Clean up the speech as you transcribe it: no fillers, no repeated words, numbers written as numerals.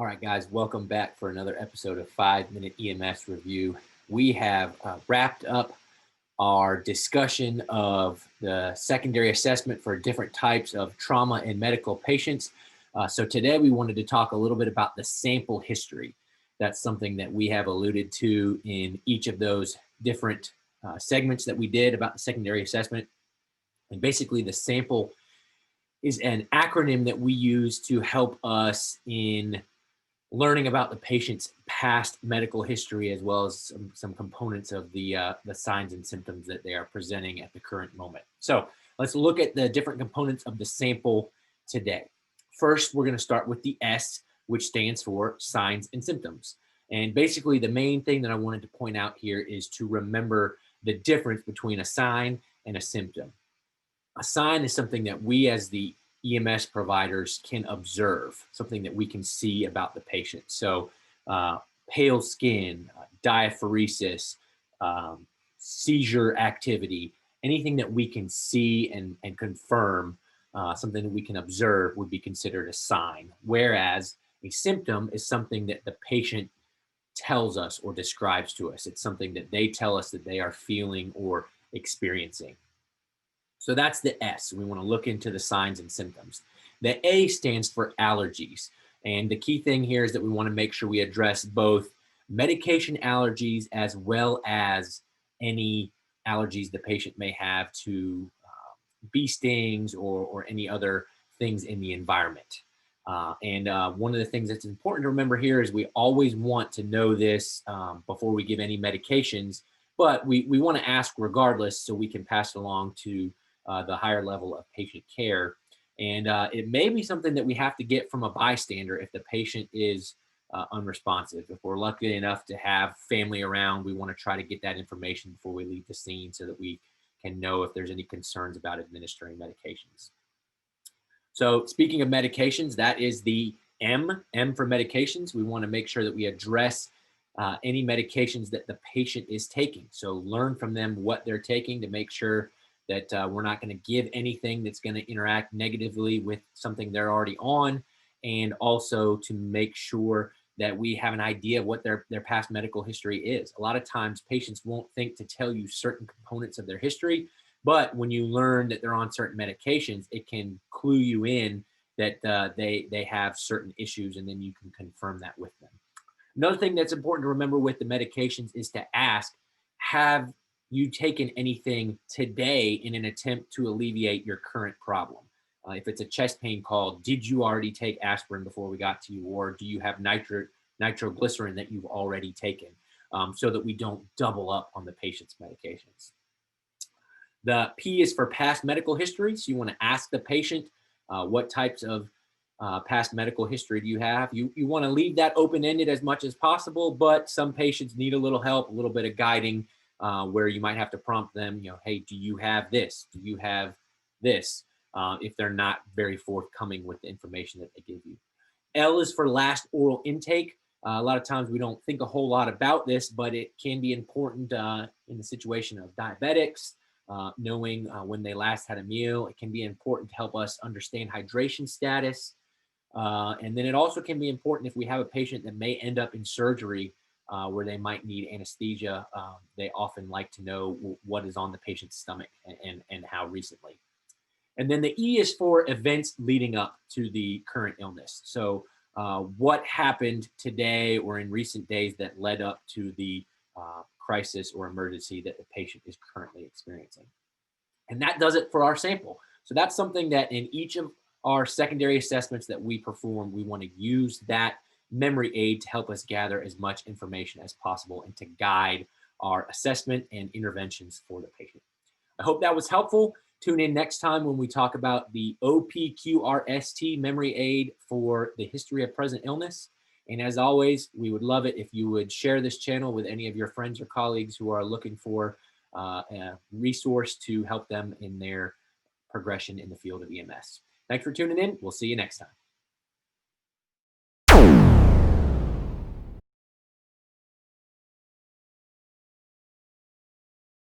right, guys, welcome back for another episode of 5 Minute EMS Review. We have wrapped up our discussion of the secondary assessment for different types of trauma in medical patients. So today we wanted to talk a little bit about the sample history. That's something that we have alluded to in each of those different segments that we did about the secondary assessment. And basically, the sample is an acronym that we use to help us in learning about the patient's past medical history, as well as some components of the signs and symptoms that they are presenting at the current moment. So let's look at the different components of the sample today. First, we're going to start with the S, which stands for signs and symptoms. And basically, the main thing that I wanted to point out here is to remember the difference between a sign and a symptom. A sign is something that we as the EMS providers can observe, something that we can see about the patient. So pale skin, diaphoresis, seizure activity, anything that we can see and confirm, something that we can observe would be considered a sign. Whereas a symptom is something that the patient tells us or describes to us. It's something that they tell us that they are feeling or experiencing. So that's the S. We want to look into the signs and symptoms. The A stands for allergies. And the key thing here is that we want to make sure we address both medication allergies as well as any allergies the patient may have to bee stings or any other things in the environment. One of the things that's important to remember here is we always want to know this before we give any medications, but we want to ask regardless so we can pass it along to the higher level of patient care. And it may be something that we have to get from a bystander if the patient is unresponsive. If we're lucky enough to have family around, we want to try to get that information before we leave the scene so that we can know if there's any concerns about administering medications. So speaking of medications, that is the M for medications. We want to make sure that we address any medications that the patient is taking. So learn from them what they're taking to make sure that we're not going to give anything that's going to interact negatively with something they're already on, and also to make sure that we have an idea of what their past medical history is. A lot of times patients won't think to tell you certain components of their history, but when you learn that they're on certain medications, it can clue you in that they have certain issues, and then you can confirm that with them. Another thing that's important to remember with the medications is to ask, have you taken anything today in an attempt to alleviate your current problem? If it's a chest pain call, did you already take aspirin before we got to you? Or do you have nitroglycerin that you've already taken, so that we don't double up on the patient's medications? The P is for past medical history. So you want to ask the patient, what types of past medical history do you have? You want to leave that open-ended as much as possible, but some patients need a little help, a little bit of guiding, where you might have to prompt them, hey, do you have this? Do you have this? If they're not very forthcoming with the information that they give you. L is for last oral intake. A lot of times we don't think a whole lot about this, but it can be important in the situation of diabetics, knowing when they last had a meal. It can be important to help us understand hydration status. And then it also can be important if we have a patient that may end up in surgery where they might need anesthesia. They often like to know what is on the patient's stomach and how recently. And then the E is for events leading up to the current illness. So what happened today or in recent days that led up to the crisis or emergency that the patient is currently experiencing. And that does it for our sample. So that's something that in each of our secondary assessments that we perform, we want to use that memory aid to help us gather as much information as possible and to guide our assessment and interventions for the patient. I hope that was helpful. Tune in next time when we talk about the OPQRST memory aid for the history of present illness. And as always, we would love it if you would share this channel with any of your friends or colleagues who are looking for a resource to help them in their progression in the field of EMS. Thanks for tuning in. We'll see you next time.